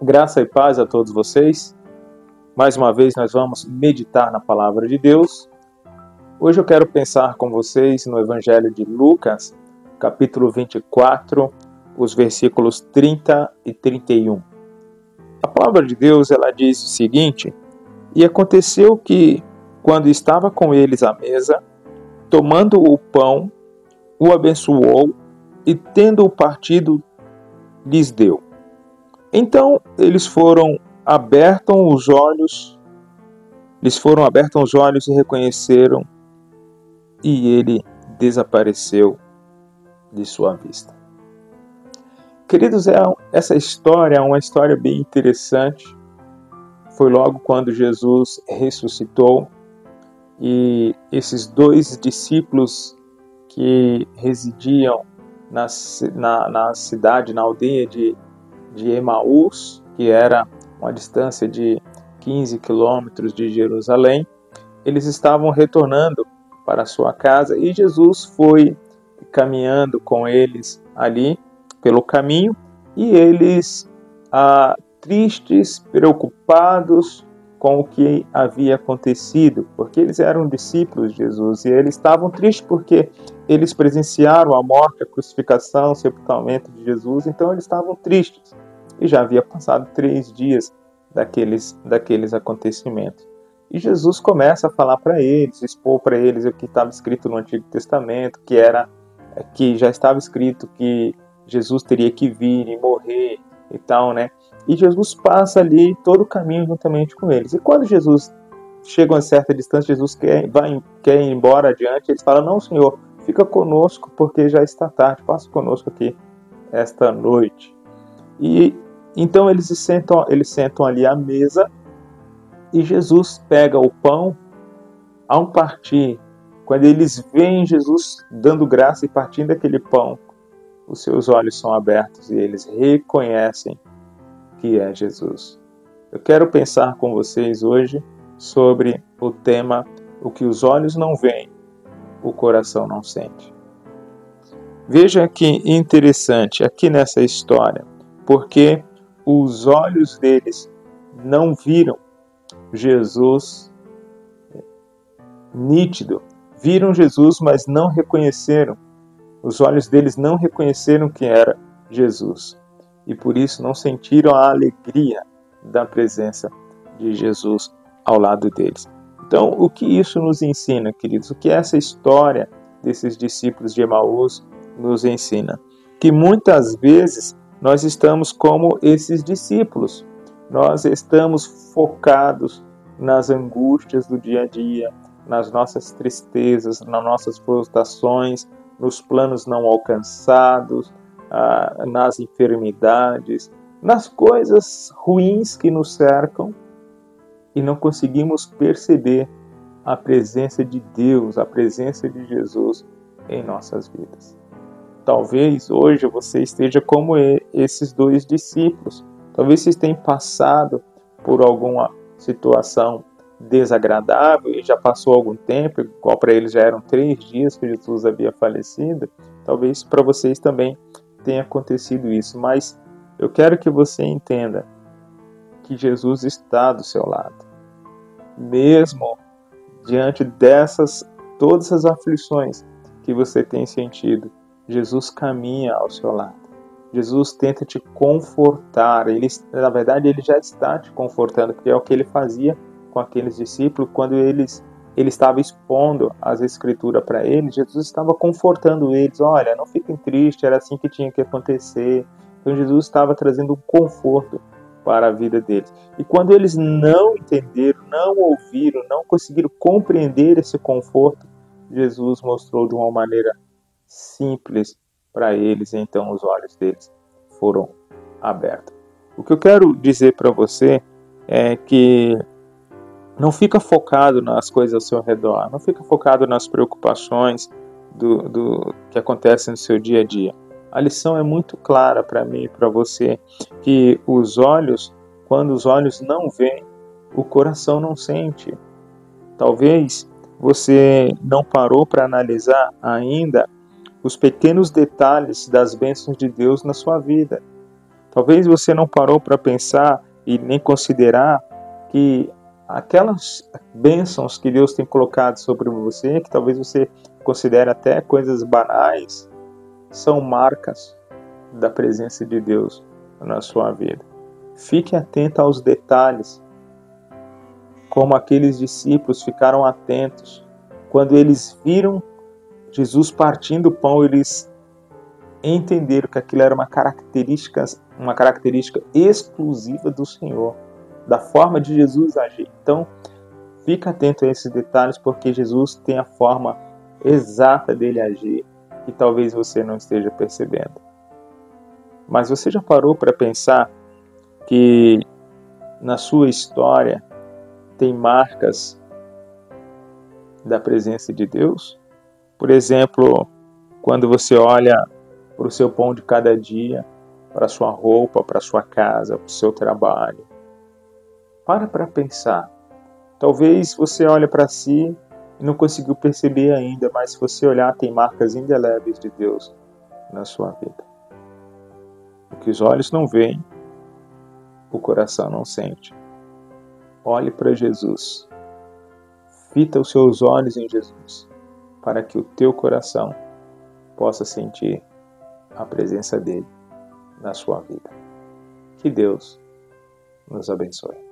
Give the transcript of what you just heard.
Graça e paz a todos vocês. Mais uma vez nós vamos meditar na palavra de Deus. Hoje eu quero pensar com vocês no Evangelho de Lucas, capítulo 24, os versículos 30 e 31. A palavra de Deus ela diz o seguinte: E aconteceu que, quando estava com eles à mesa, tomando o pão, o abençoou e, tendo-o partido, lhes deu. Então lhes foram abertos os olhos e reconheceram, e ele desapareceu de sua vista. Queridos, essa história é uma história bem interessante. Foi logo quando Jesus ressuscitou e esses dois discípulos que residiam na cidade, na aldeia de Emaús, que era uma distância de 15 quilômetros de Jerusalém, eles estavam retornando para sua casa e Jesus foi caminhando com eles ali pelo caminho e eles, tristes, preocupados com o que havia acontecido, porque eles eram discípulos de Jesus e eles estavam tristes porque eles presenciaram a morte, a crucificação, o sepultamento de Jesus, então eles estavam tristes. E já havia passado 3 dias daqueles acontecimentos. E Jesus começa a falar para eles, expor para eles o que estava escrito no Antigo Testamento, que já estava escrito que Jesus teria que vir e morrer e tal, né? E Jesus passa ali todo o caminho juntamente com eles. E quando Jesus chega a uma certa distância, Jesus quer ir embora adiante, eles falam: não, Senhor, fica conosco porque já está tarde, passa conosco aqui esta noite. E então eles sentam ali à mesa e Jesus pega o pão. Ao partir, quando eles veem Jesus dando graça e partindo aquele pão, os seus olhos são abertos e eles reconhecem que é Jesus. Eu quero pensar com vocês hoje sobre o tema: o que os olhos não veem, o coração não sente. Veja que interessante aqui nessa história, porque os olhos deles não viram Jesus nítido. Viram Jesus, mas não reconheceram. Os olhos deles não reconheceram que era Jesus. E por isso não sentiram a alegria da presença de Jesus ao lado deles. Então, o que isso nos ensina, queridos? O que essa história desses discípulos de Emaús nos ensina? Que muitas vezes nós estamos como esses discípulos. Nós estamos focados nas angústias do dia a dia, nas nossas tristezas, nas nossas frustrações, nos planos não alcançados, nas enfermidades, nas coisas ruins que nos cercam e não conseguimos perceber a presença de Deus, a presença de Jesus em nossas vidas. Talvez hoje você esteja como esses dois discípulos. Talvez vocês tenham passado por alguma situação desagradável e já passou algum tempo, igual para eles já eram 3 dias que Jesus havia falecido. Talvez para vocês também tenha acontecido isso, mas eu quero que você entenda que Jesus está do seu lado. Mesmo diante todas as aflições que você tem sentido, Jesus caminha ao seu lado. Jesus tenta te confortar. Na verdade, ele já está te confortando, porque é o que ele fazia com aqueles discípulos quando ele estava expondo as Escrituras para eles. Jesus estava confortando eles. Olha, não fiquem tristes, era assim que tinha que acontecer. Então Jesus estava trazendo um conforto para a vida deles. E quando eles não entenderam, não ouviram, não conseguiram compreender esse conforto, Jesus mostrou de uma maneira simples para eles, e então os olhos deles foram abertos. O que eu quero dizer para você é que não fica focado nas coisas ao seu redor, não fica focado nas preocupações do que acontece no seu dia a dia. A lição é muito clara para mim e para você, que quando os olhos não veem, o coração não sente. Talvez você não parou para analisar ainda os pequenos detalhes das bênçãos de Deus na sua vida. Talvez você não parou para pensar e nem considerar que aquelas bênçãos que Deus tem colocado sobre você, que talvez você considere até coisas banais, são marcas da presença de Deus na sua vida. Fique atento aos detalhes, como aqueles discípulos ficaram atentos. Quando eles viram Jesus partindo o pão, eles entenderam que aquilo era uma característica exclusiva do Senhor, da forma de Jesus agir. Então, fica atento a esses detalhes, porque Jesus tem a forma exata dele agir, que talvez você não esteja percebendo. Mas você já parou para pensar que na sua história tem marcas da presença de Deus? Por exemplo, quando você olha para o seu pão de cada dia, para a sua roupa, para a sua casa, para o seu trabalho, para pensar. Talvez você olhe para si e não conseguiu perceber ainda, mas se você olhar, tem marcas indeléveis de Deus na sua vida. O que os olhos não veem, o coração não sente. Olhe para Jesus. Fita os seus olhos em Jesus, para que o teu coração possa sentir a presença dele na sua vida. Que Deus nos abençoe.